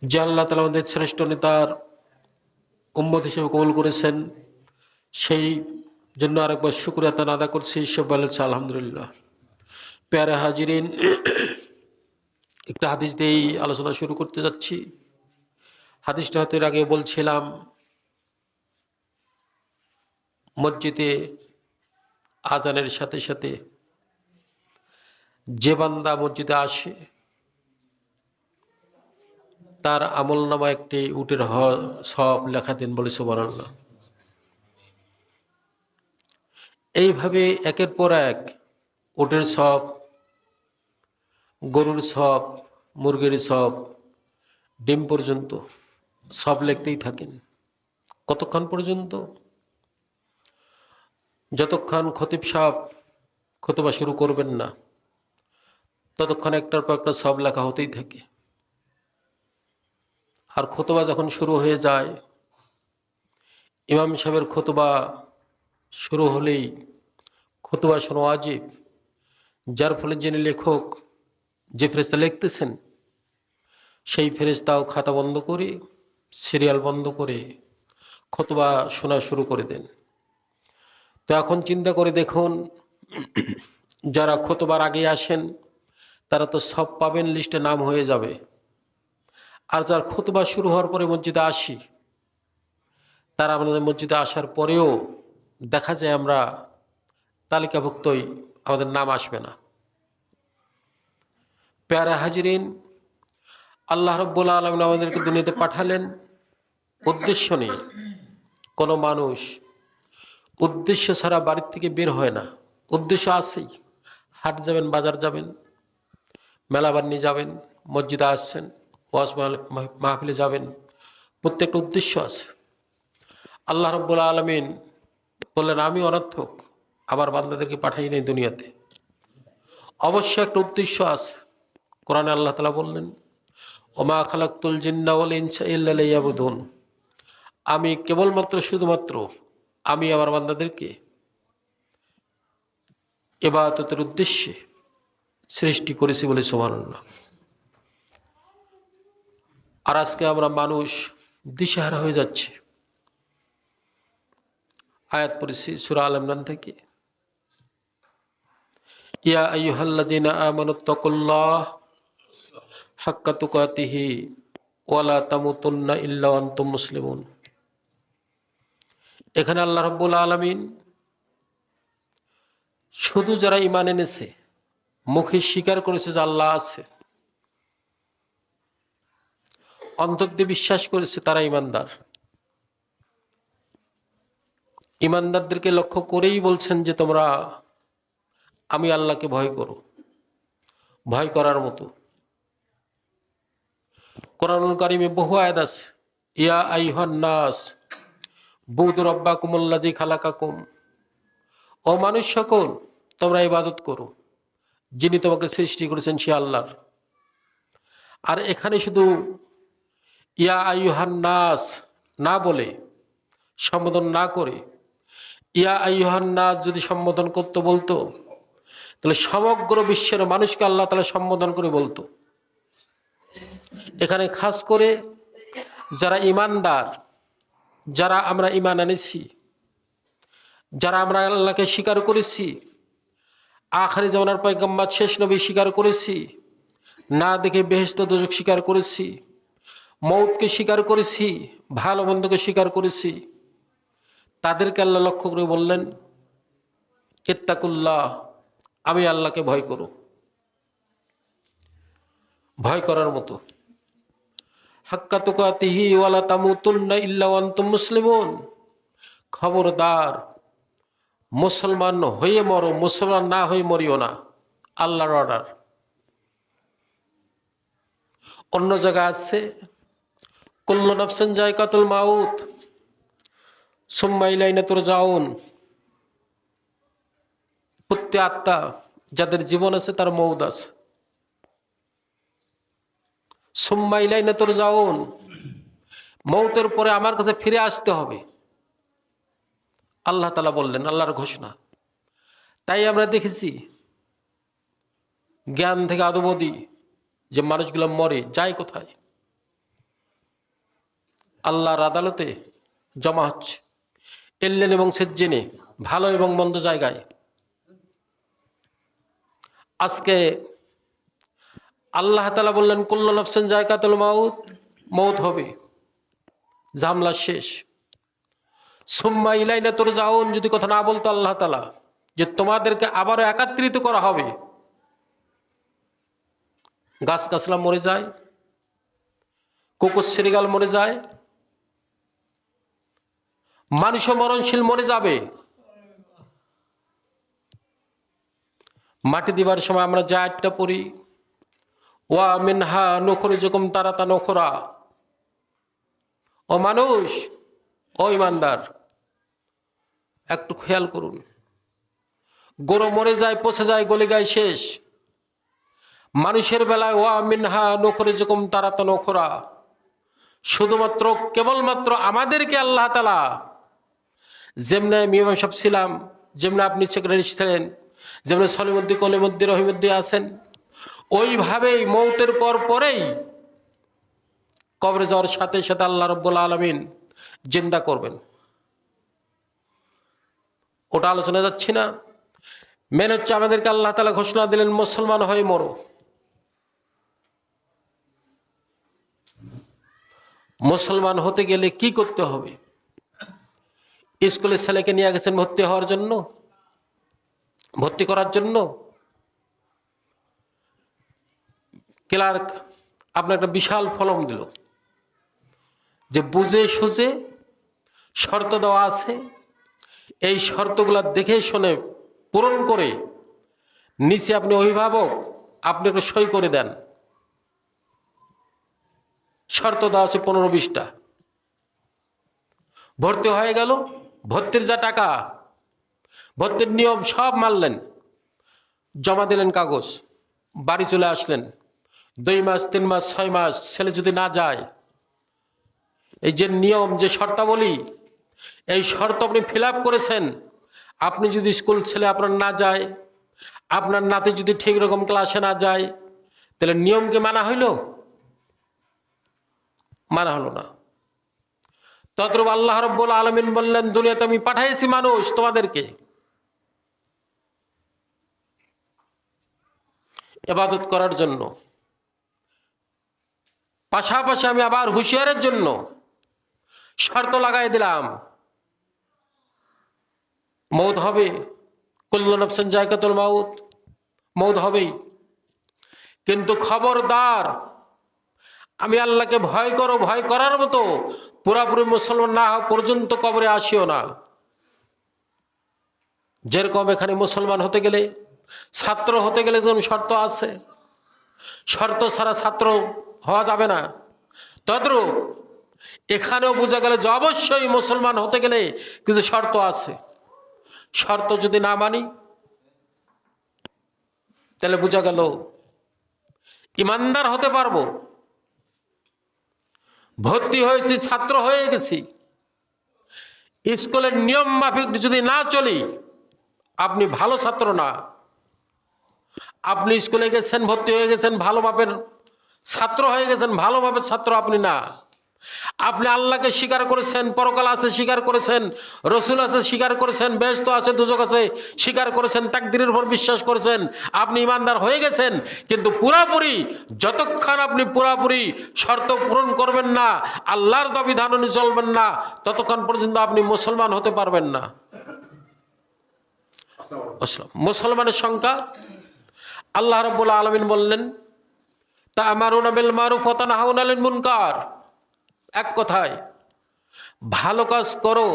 যে আল্লাহ তাআলা আমাদের শ্রেষ্ঠ নেতার উম্মত হিসেবে কবুল করেছেন, সেই জন্য আরেকবার শুকরিয়া তার আদা করছি। সব ভালো হচ্ছে আলহামদুলিল্লাহ। প্যারা হাজিরিন, একটা হাদিস দিয়েই আলোচনা শুরু করতে যাচ্ছি। হাদিসটা হয়তো এর আগে বলছিলাম, মসজিদে আজানের সাথে সাথে যে বান্দা মসজিদে আসে তার আমল নামা একটি উটের সব লেখা দিন, বলে সুবহানাল্লাহ। এইভাবে একের পর এক উটের সব, গরুর সব, মুরগির সব, ডিম পর্যন্ত সব লিখতেই থাকেন। কতক্ষণ পর্যন্ত? যতক্ষণ খতিব সাহেব খুতবা শুরু করবেন না, ততক্ষণ একটার পর একটা সব লেখা হতেই থাকে। আর খুতবা যখন শুরু হয়ে যায়, ইমাম সাহেবের খুতবা শুরু হলেই খুতবা শোনা ওয়াজিব, যার ফলে যিনি লেখক, যে ফেরেশতা লিখতেছেন, সেই ফেরেশতাও খাতা বন্ধ করে, সিরিয়াল বন্ধ করে খুতবা শোনা শুরু করে দেন। তো এখন চিন্তা করে দেখুন, যারা খুতবার আগে আসেন তারা তো সব পাবেন, লিস্টে নাম হয়ে যাবে। আর যার খুতবা শুরু হওয়ার পরে মসজিদে আসি, তারা আমাদের মসজিদে আসার পরেও দেখা যায় আমরা তালিকাভুক্তই, আমাদের নাম আসবে না। প্যারা হাজিরিন, আল্লাহ রাব্বুল আলামিন আমাদেরকে দুনিয়াতে পাঠালেন উদ্দেশ্য নিয়ে। কোনো মানুষ উদ্দেশ্য ছাড়া বাড়ির থেকে বের হয় না। উদ্দেশ্য আছেই, হাট যাবেন, বাজার যাবেন, মেলা বান্নি যাবেন, মসজিদে আসছেন, ওয়াজ মাহফিলে যাবেন, প্রত্যেকটা উদ্দেশ্য আছে। আল্লাহ রাব্বুল আলামিন বললেন, আমি অনর্থক আমার বান্দাদেরকে পাঠাই নাই দুনিয়াতে, অবশ্যই একটা উদ্দেশ্য আছে। কোরআনে আল্লাহ তাআলা বললেন, ওমা খালাকতুল জিন্না ওয়াল ইনসা ইল্লা লিয়াবুদুন, আমি কেবলমাত্র শুধুমাত্র আমি আমার বান্দাদেরকে ইবাদতের উদ্দেশ্যে সৃষ্টি করেছি, বলে সুবহানাল্লাহ। আর আজকে আমরা মানুষ দিশেহারা হয়ে যাচ্ছে। আয়াত পড়েছি সূরা আল ইমরান থেকে, ইয়া আইয়ুহাল্লাযীনা আমানুত্তাকুল্লাহ হাক্কা তুকাতিহি ওয়া লা তামুতুন্না ইল্লা ওয়া আনতুম মুসলিমুন। এখানে আল্লাহ রাব্বুল আলামিন শুধু যারা ঈমান এনেছে, মুখে স্বীকার করেছে যে আল্লাহ আছে, অন্তর দিয়ে বিশ্বাস করেছে, তারা ঈমানদার। ঈমানদারদেরকে লক্ষ্য করেই বলছেন যে তোমরা আমি আল্লাহকে ভয় করো, ভয় করার মতো। কোরআনুল কারীমে বহু আয়াত আছে, ইয়া আইয়ুহান নাস বুদু রাব্বাকুমুল্লাযী খালাকাকুম, ও মানুষ সকল, তোমরা ইবাদত করো, যিনি তোমাকে সৃষ্টি করেছেন সে আল্লাহর। আর এখানে শুধু ইয়া আইয়ুহান নাস না বলে, সম্বোধন না করে, ইয়া আইয়ুহান নাস যদি সম্বোধন করতে বলতো, তাহলে সমগ্র বিশ্বের মানুষকে আল্লাহ তাআলা সম্বোধন করে বলতো। এখানে খাস করে যারা ঈমানদার, যারা আমরা ঈমান এনেছি, যারা আমরা আল্লাহকে স্বীকার করেছি, আখিরি জামানার পয়গম্বর শেষ নবী স্বীকার করেছি, না দেখে বেহেশত দোজখ স্বীকার করেছি, মউতকে স্বীকার করেছি, ভালো মন্দকে স্বীকার করেছি, তাদেরকে আল্লাহ লক্ষ্য করে বললেন, ইত্তাকুল্লাহ, আমি আল্লাহকে ভয় করো। ভয় করার মতো, হাক্কা তুকাতিহি ওয়া লা তামুতুন্না ইল্লা ওয়া আনতুম মুসলিমুন, খবরদার মুসলমান হয়ে মরো, মুসলমান না হয়ে মরিও না, আল্লাহর অর্ডার। অন্য জায়গা আছে, কুল্লু নাফসিন যায়কাতুল মাউত সুম্মা ইলাইনা তুরজাউন, প্রত্যেক আত্মা যাদের জীবন আছে তার মউত আছে। সুম্মা ইলাইনা তুরজাউন, মউতের পরে আমার কাছে ফিরে আসতে হবে, আল্লাহ তাআলা বললেন, আল্লাহর ঘোষণা। তাই আমরা দেখেছি জ্ঞান থেকে আদবদি যে মানুষগুলো মরে যায় কোথায়? আল্লাহর আদালতে জমা হচ্ছে এল্লেন এবং সেজ্জেনে, ভালো এবং মন্দ জায়গায়। আজকে আল্লাহ তাআলা বললেন কুল্লু নাফসিন যায়কাতুল মাউত, মৌত হবে, ঝামেলা শেষ। সুম্মা ইলাইনা তুরজাউন, যদি কথা না বলতো আল্লাহ তাআলা যে তোমাদেরকে আবারও একত্রিত করা হবে, গাছ গাছলা মরে যায়, কুকুর শ্রীগাল মরে যায়, মানুষও মরণশীল মরে যাবে। মাটি দিবার সময় আমরা যে আয়াতটা পড়ি, ওয়া মিনহা নুখরিজুকুম তারাতান উখরা, ও মানুষ, ও ইমানদার, একটু খেয়াল করুন। গরু মরে যায়, পচে যায়, গলে গায়, শেষ। মানুষের বেলায় ওয়া মিনহা নুখরিজুকুম তারাতান উখরা, শুধুমাত্র কেবলমাত্র আমাদেরকে আল্লাহ তাআলা, যেমনে ইমাম সাহেব ছিলাম, যেমনে আপনি সেক্রেটারি ছিলেন, যেমনে সলিমুদ্দিন কলিমুদ্দিন রহিমুদ্দিন আছেন, ওইভাবেই মৌতের পর পরেই কবরে যাওয়ার সাথে সাথে আল্লাহ রাব্বুল আলামিন জিন্দা করবেন। ওটা আলোচনা যাচ্ছি না। মেন হচ্ছে আমাদেরকে আল্লাহ তাআলা ঘোষণা দিলেন মুসলমান হয়ে মরো। মুসলমান হতে গেলে কি করতে হবে? স্কুলের ছেলেকে নিয়ে গেছেন ভর্তি হওয়ার জন্য, ভর্তি করার জন্য। ক্লার্ক আপনার একটা বিশাল ফলম দিল যে বুঝে সুঝে শর্ত দেওয়া আছে, এই শর্তগুলা দেখে শুনে পূরণ করে নিচে আপনি অভিভাবক, আপনি একটু সই করে দেন। শর্ত দেওয়া আছে 15-20টা। ভর্তি হয়ে গেল, ভর্তির যা টাকা, ভর্তির নিয়ম সব মানলেন, জমা দিলেন কাগজ, বাড়ি চলে আসলেন। 2 মাস, 3 মাস, 6 মাস ছেলে যদি না যায়, এই যে নিয়ম, যে শর্তাবলী, এই শর্ত আপনি ফিল আপ করেছেন। আপনি যদি স্কুল ছেলে আপনার না যায়, আপনার নাতি যদি ঠিক রকম ক্লাসে না যায়, তাহলে নিয়মকে মানা হইল? মানা হলো না। তদ্রূপ আল্লাহ রাব্বুল আলামিন বললেন, দুনিয়াতে আমি পাঠাইছি মানুষ তোমাদেরকে ইবাদত করার জন্য, পাশাপাশি আমি আবার হুঁশিয়ারের জন্য শর্ত লাগাই দিলাম, মৌত হবে। কুল্লু নাফসিন যায়কাতুল মাউত, মৌত হবেই। কিন্তু খবরদার, আমি আল্লাহকে ভয় করো, ভয় করার মতো পুরাপুরি মুসলমান না হওয়া পর্যন্ত কবরে আসিও না। যেরকম এখানে মুসলমান হতে গেলে, ছাত্র হতে গেলে যেমন শর্ত আছে, শর্ত ছাড়া ছাত্র হওয়া যাবে না, তদ্রূপ এখানেও বোঝা গেল যে অবশ্যই মুসলমান হতে গেলে কিছু শর্ত আছে। শর্ত যদি না মানি, তাহলে বোঝা গেল ইমানদার হতে পারবো। ভর্তি হয়েছি, ছাত্র হয়ে গেছি, স্কুলের নিয়ম মাফিক যদি না চলি, আপনি ভালো ছাত্র না। আপনি স্কুলে গেছেন, ভর্তি হয়ে গেছেন, ভালো মাপের ছাত্র হয়ে গেছেন, ভালো মাপের ছাত্র আপনি না। আপনি আল্লাহকে স্বীকার করেছেন, পরকাল আছে স্বীকার করেছেন, রসুল আছে স্বীকার করেছেন, বেহেশত আছে দুজক আছে স্বীকার করেছেন, তাকদীরের উপর বিশ্বাস করেছেন, আপনি ইমানদার হয়ে গেছেন। কিন্তু পুরাপুরি যতক্ষণ আপনি পুরাপুরি শর্ত পূরণ করবেন না, আল্লাহর বিধান অনুযায়ী চলবেন না, ততক্ষণ পর্যন্ত আপনি মুসলমান হতে পারবেন না। মুসলমানের সংখ্যা আল্লাহ রাব্বুল আলামিন বললেন, তা'মারুনা বিল মারুফ ওয়া তানহাউনা আনিল মুনকার। এক কথায় ভালো কাজ করো,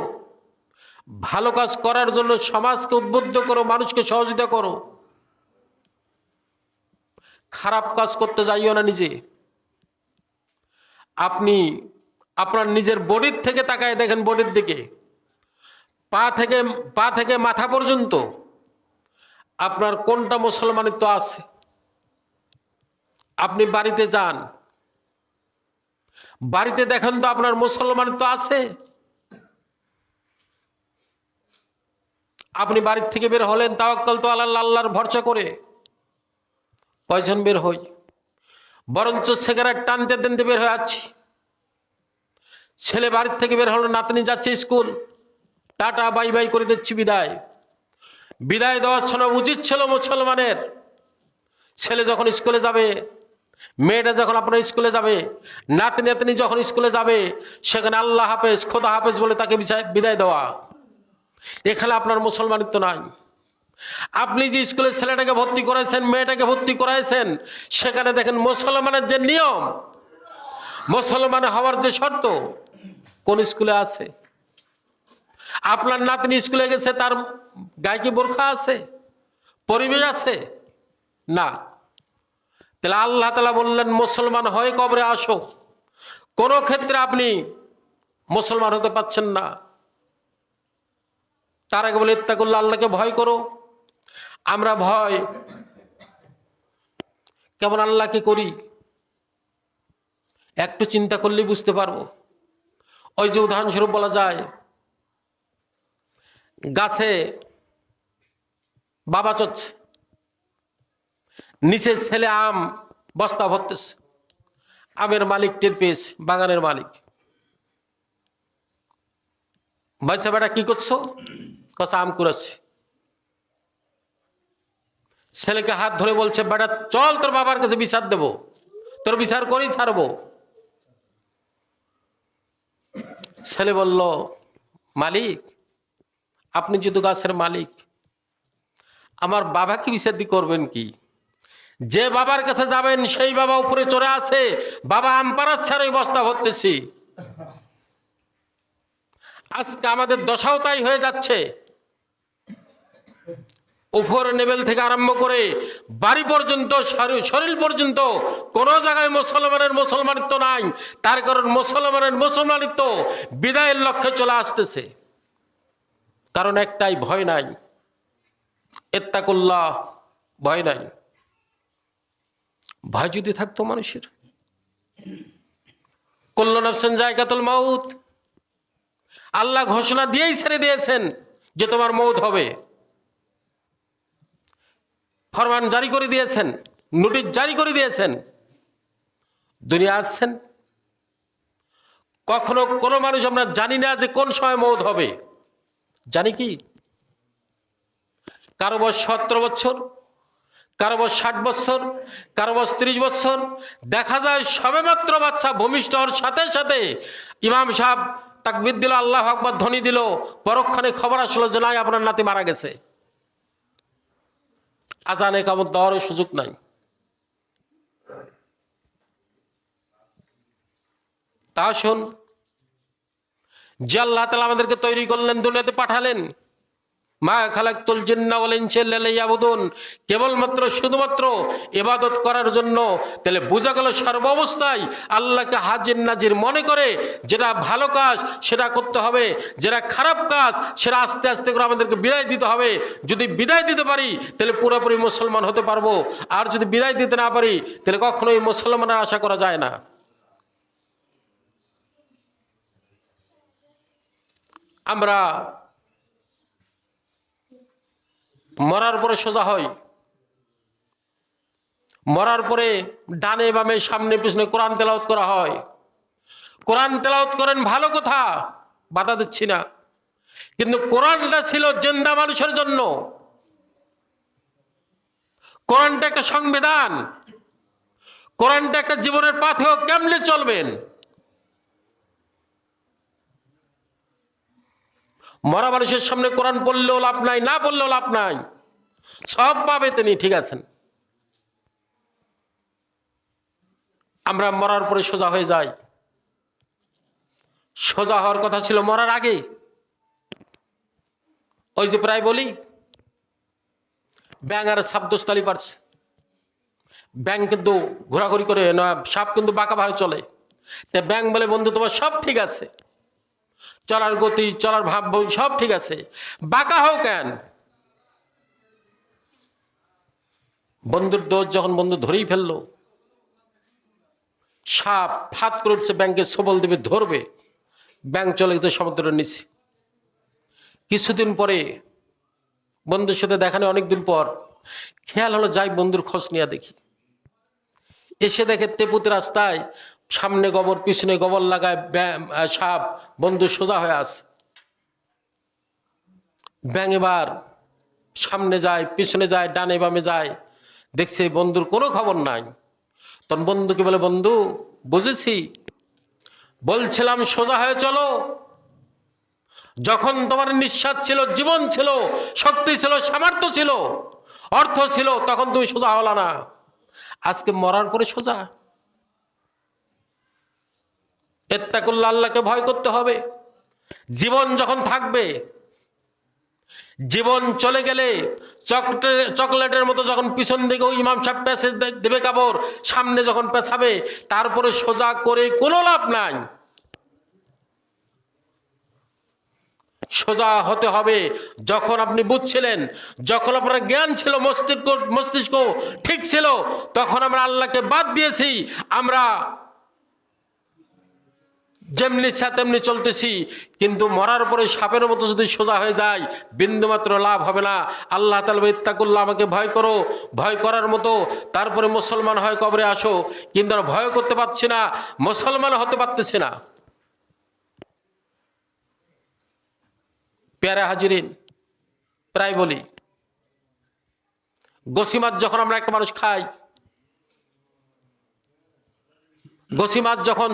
ভালো কাজ করার জন্য সমাজকে উদ্বুদ্ধ করো, মানুষকে সহযোগিতা করো। খারাপ কাজ করতে যাইও না নিজে। আপনি আপনার নিজের বডির থেকে তাকায় দেখেন, বডির দিকে, পা থেকে মাথা পর্যন্ত আপনার কোনটা মুসলমানিত্ব আছে। আপনি বাড়িতে যান, বাড়িতে দেখেন তো আপনার মুসলমানিত্ব আছে। আপনি বাড়ির থেকে বের হলেন তাওয়াক্কালতু আলাল্লাহ, আল্লাহর ভরসা করে, কয়জন বের হই? বরঞ্চ সিগারেট টানতে টানতে বের হয়ে যাচ্ছি, ছেলে বাড়ির থেকে বের হলো, নাতনি যাচ্ছে স্কুল, টাটা বাই বাই করে দিচ্ছি, বিদায়। বিদায় দেওয়ার সময় উচিত ছিল মুসলমানের, ছেলে যখন স্কুলে যাবে, মেয়েটা যখন আপনার স্কুলে যাবে, নাতনি নাতনি যখন স্কুলে যাবে, সেখানে আল্লাহ হাফেজ, খোদা হাফেজ বলে তাকে বিদায় দেওয়া। এখানে আপনার মুসলমানিত্ব নাই। আপনি যে স্কুলে ছেলেটাকে ভর্তি করাইছেন, মেয়েটাকে ভর্তি করাইছেন, সেখানে দেখেন মুসলমানের যে নিয়ম, মুসলমান হওয়ার যে শর্ত, কোন স্কুলে আছে? আপনার নাতনি স্কুলে গেছে, তার গায়ে কি বোরখা আছে, পরিবেশ আছে? না। তাহলে আল্লাহ তাআলা বললেন মুসলমান হয়ে কবরে আসো। কোন ক্ষেত্রে আপনি মুসলমান হতে পারছেন না। তার আগে বলে ইত্তাকুল্লাহ, আল্লাহকে ভয় করো। আমরা ভয় কেমন আল্লাহকে করি একটু চিন্তা করলেই বুঝতে পারবো। ওই যে উদাহরণস্বরূপ বলা যায়, গাছে বাবা চড়ছে, নিচে ছেলে আম বস্তা ভরতেছে, আমের মালিক টের পেয়েছে, বাগানের মালিক। বাচ্চা বেটা কি করছো? কষা আম কুড়াচ্ছি। ছেলেকে হাত ধরে বলছে, বেটা চল তোর বাবার কাছে বিচার দেব, তোর বিচার করেই ছাড়বো। ছেলে বলল, মালিক আপনি যেহেতু গাছের মালিক, আমার বাবাকে বিচার দিয়ে করবেন কি? যে বাবার কাছে যাবেন সেই বাবা উপরে চড়ে আছে, বাবা আম পাড়াচ্ছে আর ওই বস্তা ভরতেছি। আজকে আমাদের দশাও তাই হয়ে যাচ্ছে। উপর লেভেল থেকে আরম্ভ করে বাড়ি পর্যন্ত, শরীর পর্যন্ত কোন জায়গায় মুসলমানিত্ব নাই। তার কারণ মুসলমানিত্ব বিদায়ের লক্ষ্যে চলে আসতেছে। কারণ একটাই, ভয় নাই। ইত্তাকুল্লাহ, ভয় নাই। ভয় যদি থাকতো মানুষের, কুল্লু নাফসিন যায়কাতুল মাউত, আল্লাহ ঘোষণা দিয়েই ছেড়ে দিয়েছেন যে তোমার মৌত হবে। ফরমান জারি করে দিয়েছেন, নোটিশ জারি করে দিয়েছেন। দুনিয়া আসছেন, কখনো কোনো মানুষ আমরা জানি না যে কোন সময় মৌত হবে। জানি কি? কারো বয়স 17 বছর, কারো বয়স 60 বছর, কারো বয়স 30 বছর। দেখা যায় সবেমাত্র বাচ্চা ভূমিষ্ঠ হওয়ার সাথে সাথে ইমাম সাহেব তাকবীর দিল, আল্লাহু আকবার ধ্বনি দিল, পরক্ষণে খবর আসলো যে নাই, আপনার নাতি মারা গেছে। আজান ইকামত দেওয়ারও সুযোগ নাই। তা শোন, যে আল্লাহ তাআলা আমাদেরকে তৈরি করলেন, দুনিয়াতে পাঠালেন, মা খালাকতুল জিন্না ওয়াল ইনসা ইল্লা লিয়াবুদুন, কেবলমাত্র শুধুমাত্র ইবাদত করার জন্য। তাহলে বোঝা গেল সর্বাবস্থায় আল্লাহকে হাজির নাজির মনে করে যেটা ভালো কাজ সেটা করতে হবে, যেটা খারাপ কাজ সেটা আস্তে আস্তে করে আমাদেরকে বিদায় দিতে হবে। যদি বিদায় দিতে পারি তাহলে পুরোপুরি মুসলমান হতে পারবো, আর যদি বিদায় দিতে না পারি তাহলে কখনোই মুসলমানের আশা করা যায় না। আমরা মরার পরে সোজা হয়, মরার পরে ডানে বামে সামনে পিছনে কোরআন তেলাওয়াত করা হয়। কোরআন তেলাওয়াত করেন, ভালো কথা, বাধা দিচ্ছি না, কিন্তু কোরআনটা ছিল জিন্দা মানুষের জন্য। কোরআনটা একটা সংবিধান, কোরআনটা একটা জীবনের পাথেয়। কেমনে চলবেন? মরা মানুষের সামনে কোরআন পড়লেও লাভ নাই, না পড়লেও লাভ নাই, সব পাবে তিনি, ঠিক আছেন। আমরা মরার পরে সোজা হয়ে যাই। সোজা হওয়ার কথা ছিল মরার আগে। ওই যে প্রায় বলি, ব্যাঙ আর সাপ দোস্তালি পারছে। ব্যাঙ কিন্তু ঘোরাঘুরি করে না, সাপ কিন্তু বাঁকা ভাবে চলে। তা ব্যাঙ বলে, বন্ধু তোমার সব ঠিক আছে, চলার গতি, চলার ভাব সব ঠিক আছে, বাঁকা হও কেন? বন্ধুর দোষ যখন বন্ধু ধরেই ফেললো, সাপ ফাত করে উঠছে, ব্যাংকে সবল দেবে, ধরবে, ব্যাংক চলে গেছে সমুদ্রের নিচে। কিছুদিন পরে বন্ধুর সাথে দেখা নেই, অনেকদিন পর খেয়াল হলো যাই বন্ধুর খোঁজ নিয়ে দেখি। এসে দেখে তেপুতে রাস্তায় সামনে গোবর পিছনে গোবর লাগায় সাপ, বন্ধু সোজা হয়ে আছে। ব্যাঙ এবার সামনে যায় পিছনে যায় ডানে বামে যায়, দেখছে বন্ধুর কোনো খবর নাই। তখন বন্ধুকে বলে, বন্ধু বুঝেছি, বলছিলাম সোজা হয়ে চলো, যখন তোমার নিঃশ্বাস ছিল, জীবন ছিল, শক্তি ছিল, সামর্থ্য ছিল, অর্থ ছিল, তখন তুমি সোজা হলা না, আজকে মরার পরে সোজা। ইত্তাকুল্লাহ, আল্লাহকে ভয় করতে হবে। জীবন যখন থাকবে, জীবন চলে গেলে চকলেটের মতো যখন পিছন দিকে ওই ইমাম সাহেব পেঁচে দেবে কাপড়, সামনে যখন পেছাবে, তারপরে সোজা করে কোনো লাভ নাই। সোজা হতে হবে যখন আপনি বুঝছিলেন, যখন আপনার জ্ঞান ছিল, মস্তিষ্ক ঠিক ছিল, তখন আমরা আল্লাহকে বাদ দিয়েছি, আমরা যেমনি ইচ্ছা তেমনি চলতেছি। কিন্তু মরার পরে সাপের মতো যদি সোজা হয়ে যায়, বিন্দুমাত্র লাভ হবে না। আল্লাহ তাআলা ইত্তাকুল্লাহ, আমাকে ভয় করো, ভয় করার মতো তারপরে মুসলমান হয় কবরে আসো। কিন্তু আমরা ভয় করতে পারছি না, মুসলমান হতে পারতেছি না। প্যারা হাজিরিন, প্রায় বলি, গোসি মাছ যখন আমরা একটা মানুষ খাই, গোসি মাছ যখন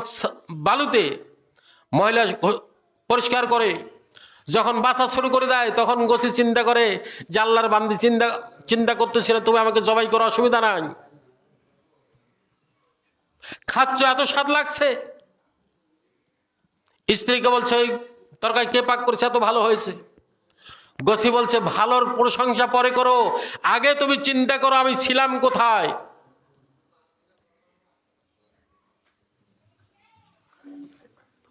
বালুতে ময়লা পরিষ্কার করে যখন বাঁচা শুরু করে দেয়, তখন গোসি চিন্তা করে যে আল্লাহর বান্দি চিন্তা করতেছিল, তুমি আমাকে জবাই করো, অসুবিধা নাই। খাচ্ছ, এত স্বাদ লাগছে, স্ত্রীকে বলছে ওই তরকারি কে পাক করেছে, এত ভালো হয়েছে। গোসি বলছে, ভালোর প্রশংসা পরে করো, আগে তুমি চিন্তা করো আমি ছিলাম কোথায়।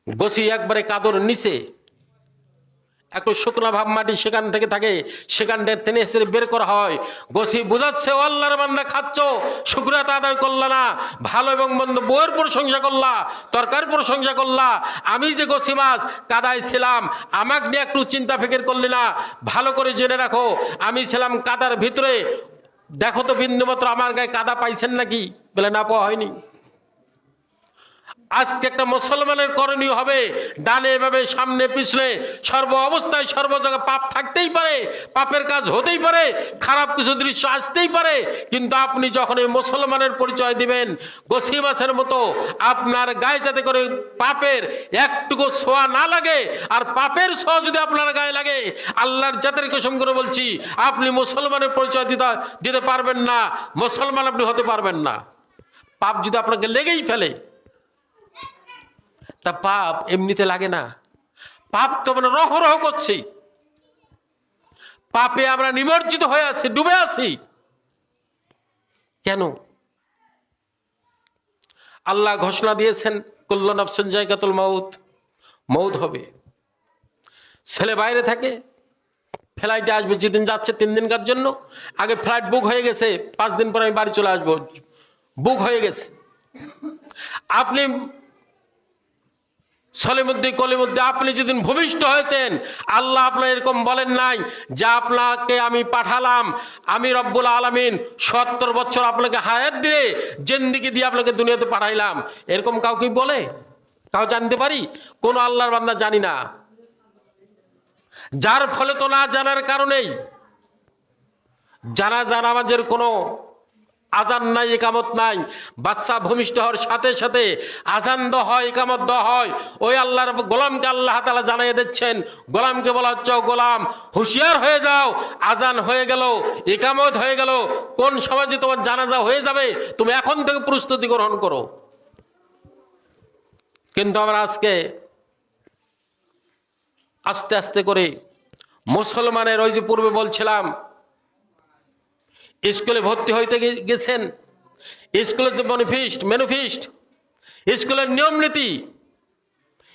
গোসি একবারে কাদর নিচে, একটু শুকনো ভাব মাটি সেখান থেকে থাকে, সেখানটা টেনে এসে বের করা হয়। গোসি বুঝাচ্ছে, ও আল্লাহর বান্দা, খাচ্ছ, শুকরিয়া আদায় করলা না, ভালো এবং মন্দ বউয়ের প্রশংসা করলা, তরকারির প্রশংসা করলা, আমি যে গোসি মাছ কাদায় ছিলাম, আমাকে নিয়ে একটু চিন্তা ফিকির করলি না। ভালো করে জেনে রাখো, আমি ছিলাম কাদার ভিতরে, দেখো তো বিন্দুমাত্র আমার গায়ে কাদা পাইছেন নাকি? বলে, না, পাওয়া হয়নি। আজকে একটা মুসলমানের করণীয় হবে, ডানে এভাবে সামনে পিছনে সর্ব অবস্থায় সর্ব জায়গায় পাপ থাকতেই পারে, পাপের কাজ হতেই পারে, খারাপ কিছু দৃশ্য আসতেই পারে, কিন্তু আপনি যখন এই মুসলমানের পরিচয় দিবেন, গোসি মাছের মতো আপনার গায়ে যাতে করে পাপের একটুকু ছোঁয়া না লাগে, আর পাপের ছোঁয়া যদি আপনার গায়ে লাগে, আল্লাহর জাতের কসম করে বলছি, আপনি মুসলমানের পরিচয় দিতে পারবেন না, মুসলমান আপনি হতে পারবেন না। পাপ যদি আপনাকে লেগেই ফেলে, তা পাপ এমনিতে লাগে না, পাপ তো আমরা রহ রহ করছি, পাপে আমরা নিমজ্জিত হয়ে আছি, ডুবে আছি। কেন? আল্লাহ ঘোষণা দিয়েছেন, কুল্লু নাফসিন যায়কাতুল মাউত, মৌত হবে। ছেলে বাইরে থাকে, ফ্লাইটে আসবে, যেদিন যাচ্ছে 3 দিনকার জন্য, আগে ফ্লাইট বুক হয়ে গেছে, 5 দিন পরে আমি বাড়ি চলে আসবো, বুক হয়ে গেছে। আপনি সলিমুদ্দি কলিমুদ্দি, আপনি যেদিন ভূমিষ্ঠ হয়েছেন, আল্লাহ আপনার এরকম বলেন নাই যে আপনাকে আমি পাঠালাম, আমি রব্বুল আলামিন 70 বছর আপনাকে হায়াত দিয়ে জিন্দেগি দিয়ে আপনাকে দুনিয়াতে পাঠাইলাম, এরকম কাউকে বলে? কাউ জানতে পারি? কোন আল্লাহর বান্দা জানি না। যার ফলে তো না জানার কারণেই জানাজা নামাজের কোনো আজান নাই, একামত নাই, বাচ্চা ভূমিষ্ঠ হওয়ার সাথে সাথে আজান দেওয়া হয়, একামত দেওয়া হয়। ওই আল্লাহর গোলামকে আল্লাহ তাআলা জানিয়ে দিচ্ছেন, গোলামকে বলা হচ্ছে, গোলাম হুঁশিয়ার হয়ে যাও, আজান হয়ে গেল, একামত হয়ে গেল, কোন সময় যে তোমার জানাজা হয়ে যাবে, তুমি এখন থেকে প্রস্তুতি গ্রহণ করো। কিন্তু আমরা আজকে আস্তে আস্তে করে মুসলমানের, ওই যে পূর্বে বলছিলাম, স্কুলে ভর্তি হইতে গেছেন, স্কুলের যে ম্যানিফেস্ট, স্কুলের নিয়ম নীতি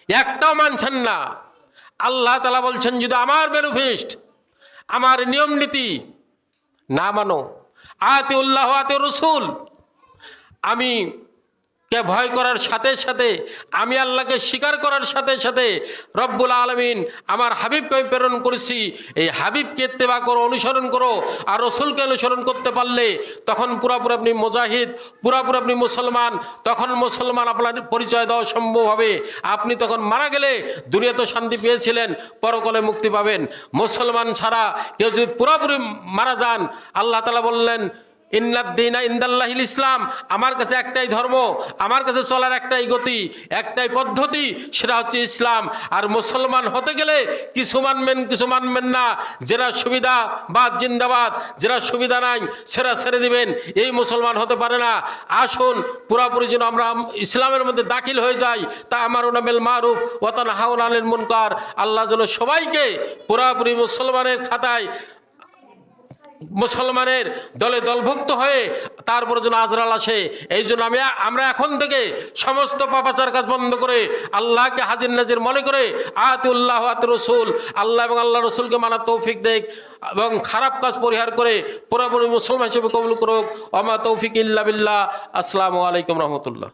একটাও মানছেন না। আল্লাহ তাআলা বলছেন, যদি আমার ম্যানিফেস্ট, আমার নিয়ম নীতি না মানো, আতিউল্লাহ আতিউর রাসূল, আমি কে ভয় করার সাথে সাথে, আমি আল্লাহকে স্বীকার করার সাথে সাথে রব্বুল আলামিন আমার হাবিবকে আমি প্রেরণ করেছি, এই হাবিবকে ইত্তেবা করো, অনুসরণ করো। আর রসুলকে অনুসরণ করতে পারলে তখন পুরাপুরি আপনি মুজাহিদ, পুরাপুরি আপনি মুসলমান। তখন মুসলমান আপনার পরিচয় দেওয়া সম্ভব হবে। আপনি তখন মারা গেলে দুনিয়াতে শান্তি পেয়েছিলেন, পরকালে মুক্তি পাবেন। মুসলমান ছাড়া কেউ যদি পুরাপুরি মারা যান, আল্লাহ তাআলা বললেন ইন্নাদ-দীনা ইনদাল্লাহিল ইসলাম, আমার কাছে একটাই ধর্ম, আমার কাছে চলার একটাই গতি, একটাই পদ্ধতি, সেটা হচ্ছে ইসলাম। আর মুসলমান হতে গেলে কিছু মানবেন কিছু মানবেন না, যারা সুবিধা বাদ জিন্দাবাদ, যারা সুবিধা নাই সেরা ছেড়ে দিবেন, এই মুসলমান হতে পারে না। আসুন পুরাপুরি যেন আমরা ইসলামের মধ্যে দাখিল হয়ে যাই। তা আমারুনা বিল মারুফ ওয়া তানহাউনা আনিল মুনকার, আল্লাহ যেন সবাইকে পুরাপুরি মুসলমানের খাতায়, মুসলমানের দলে দলভুক্ত হয়ে তারপরে যেন আজরাল আসে। এই জন্য আমরা এখন থেকে সমস্ত পাপাচার কাজ বন্ধ করে আল্লাহকে হাজির নাজির মনে করে আতিউল্লাহ আতি রসুল, আল্লাহ এবং আল্লাহ রসুলকে মানার তৌফিক দেখ এবং খারাপ কাজ পরিহার করে পুরোপুরি মুসলমান হিসেবে কবুল করুক। ওমা তৌফিক ইল্লা বিল্লাহ। আসসালামু আলাইকুম রহমতুল্লাহ।